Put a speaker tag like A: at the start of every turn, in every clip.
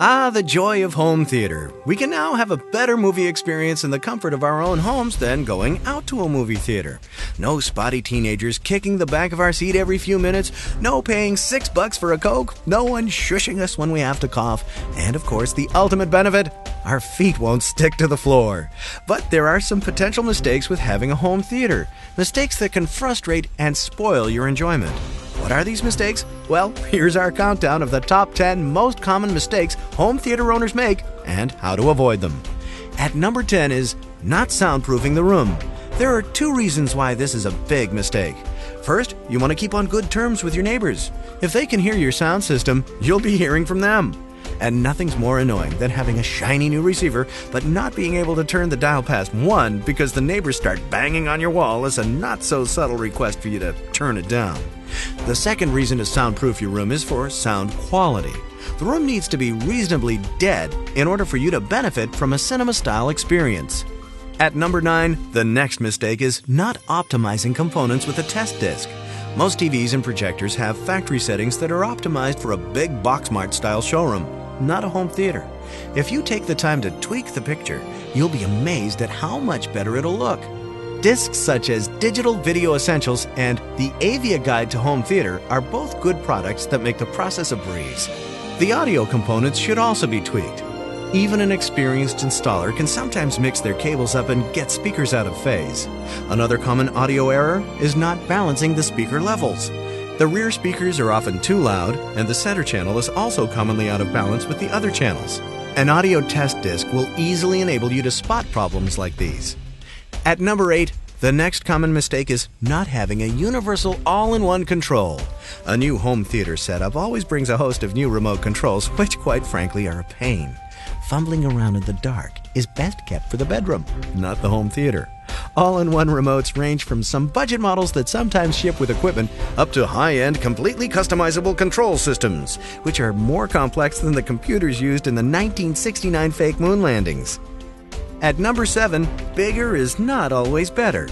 A: Ah, the joy of home theater. We can now have a better movie experience in the comfort of our own homes than going out to a movie theater. No spotty teenagers kicking the back of our seat every few minutes, no paying $6 for a Coke, no one shushing us when we have to cough, and of course the ultimate benefit, our feet won't stick to the floor. But there are some potential mistakes with having a home theater, mistakes that can frustrate and spoil your enjoyment. What are these mistakes? Well, here's our countdown of the top 10 most common mistakes home theater owners make and how to avoid them. At number 10 is not soundproofing the room. There are two reasons why this is a big mistake. First, you want to keep on good terms with your neighbors. If they can hear your sound system, you'll be hearing from them. And nothing's more annoying than having a shiny new receiver but not being able to turn the dial past 1 because the neighbors start banging on your wall as a not-so-subtle request for you to turn it down. The second reason to soundproof your room is for sound quality. The room needs to be reasonably dead in order for you to benefit from a cinema-style experience. At number 9, the next mistake is not optimizing components with a test disc. Most TVs and projectors have factory settings that are optimized for a big box-mart style showroom, not a home theater. If you take the time to tweak the picture, you'll be amazed at how much better it'll look. Discs such as Digital Video Essentials and the Avia Guide to Home Theater are both good products that make the process a breeze. The audio components should also be tweaked. Even an experienced installer can sometimes mix their cables up and get speakers out of phase. Another common audio error is not balancing the speaker levels. The rear speakers are often too loud, and the center channel is also commonly out of balance with the other channels. An audio test disc will easily enable you to spot problems like these. At number 8, the next common mistake is not having a universal all-in-one control. A new home theater setup always brings a host of new remote controls, which quite frankly are a pain. Fumbling around in the dark is best kept for the bedroom, not the home theater. All-in-one remotes range from some budget models that sometimes ship with equipment up to high-end, completely customizable control systems, which are more complex than the computers used in the 1969 fake moon landings. At number 7, bigger is not always better.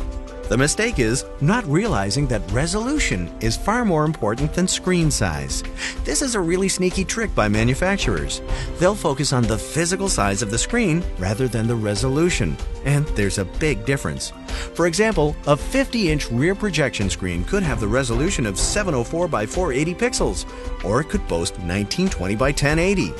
A: The mistake is not realizing that resolution is far more important than screen size. This is a really sneaky trick by manufacturers. They'll focus on the physical size of the screen rather than the resolution, and there's a big difference. For example, a 50-inch rear projection screen could have the resolution of 704 by 480 pixels, or it could boast 1920 by 1080.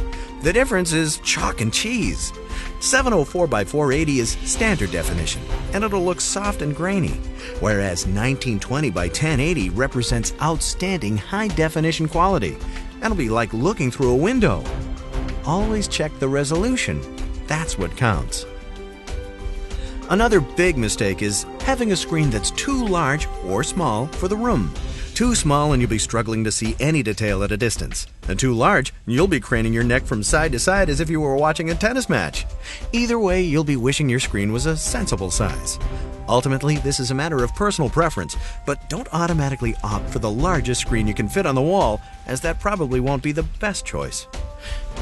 A: The difference is chalk and cheese. 704 by 480 is standard definition, and it'll look soft and grainy, whereas 1920 by 1080 represents outstanding high-definition quality, and it'll be like looking through a window. Always check the resolution. That's what counts. Another big mistake is having a screen that's too large or small for the room. Too small and you'll be struggling to see any detail at a distance. And too large, you'll be craning your neck from side to side as if you were watching a tennis match. Either way, you'll be wishing your screen was a sensible size. Ultimately, this is a matter of personal preference, but don't automatically opt for the largest screen you can fit on the wall, as that probably won't be the best choice.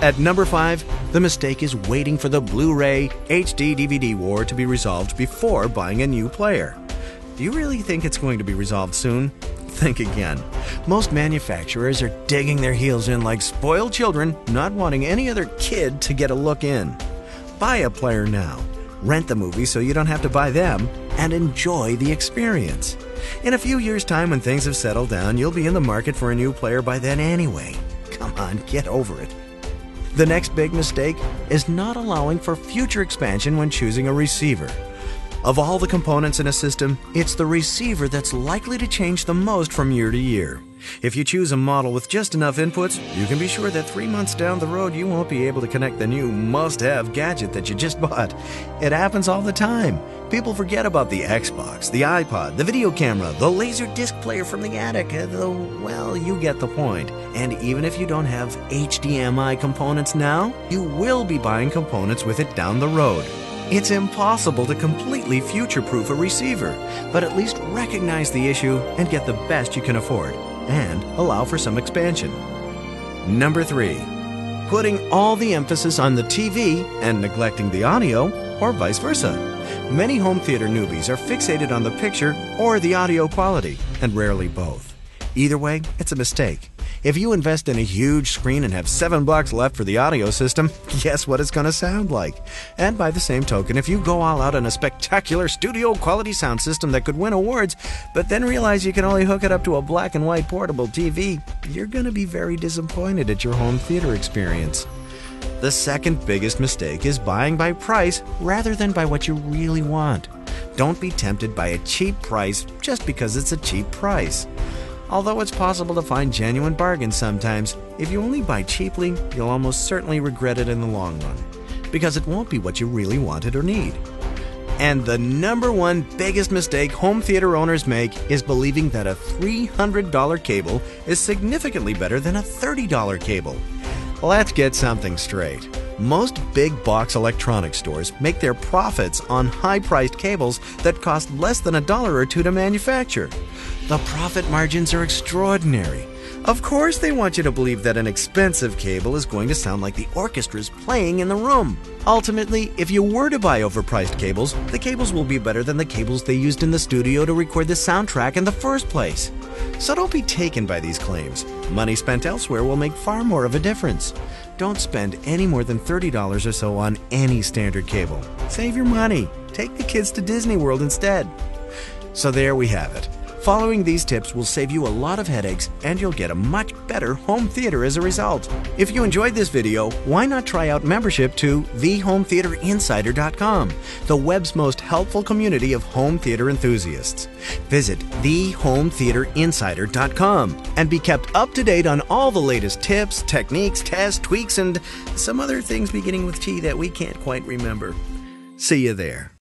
A: At number 5, the mistake is waiting for the Blu-ray HD DVD war to be resolved before buying a new player. Do you really think it's going to be resolved soon? Think again. Most manufacturers are digging their heels in like spoiled children, not wanting any other kid to get a look in. Buy a player now. Rent the movie so you don't have to buy them, and enjoy the experience. In a few years' time, when things have settled down, you'll be in the market for a new player by then anyway. Come on, get over it. The next big mistake is not allowing for future expansion when choosing a receiver. Of all the components in a system, it's the receiver that's likely to change the most from year to year. If you choose a model with just enough inputs, you can be sure that 3 months down the road you won't be able to connect the new must-have gadget that you just bought. It happens all the time. People forget about the Xbox, the iPod, the video camera, the laser disc player from the attic, though, well, you get the point. And even if you don't have HDMI components now, you will be buying components with it down the road. It's impossible to completely future-proof a receiver, but at least recognize the issue and get the best you can afford, and allow for some expansion. Number 3. Putting all the emphasis on the TV and neglecting the audio, or vice versa. Many home theater newbies are fixated on the picture or the audio quality, and rarely both. Either way, it's a mistake. If you invest in a huge screen and have $7 left for the audio system, guess what it's going to sound like? And by the same token, if you go all out on a spectacular studio quality sound system that could win awards, but then realize you can only hook it up to a black and white portable TV, you're going to be very disappointed at your home theater experience. The second biggest mistake is buying by price rather than by what you really want. Don't be tempted by a cheap price just because it's a cheap price. Although it's possible to find genuine bargains sometimes, if you only buy cheaply, you'll almost certainly regret it in the long run, because it won't be what you really wanted or need. And the number one biggest mistake home theater owners make is believing that a $300 cable is significantly better than a $30 cable. Let's get something straight. Most big box electronics stores make their profits on high-priced cables that cost less than $1 or $2 to manufacture. The profit margins are extraordinary. Of course they want you to believe that an expensive cable is going to sound like the orchestra's playing in the room. Ultimately, if you were to buy overpriced cables, the cables will be better than the cables they used in the studio to record the soundtrack in the first place. So don't be taken by these claims. Money spent elsewhere will make far more of a difference. Don't spend any more than $30 or so on any standard cable. Save your money. Take the kids to Disney World instead. So there we have it. Following these tips will save you a lot of headaches, and you'll get a much better home theater as a result. If you enjoyed this video, why not try out membership to thehometheaterinsider.com, the web's most helpful community of home theater enthusiasts. Visit thehometheaterinsider.com and be kept up to date on all the latest tips, techniques, tests, tweaks, and some other things beginning with T that we can't quite remember. See you there.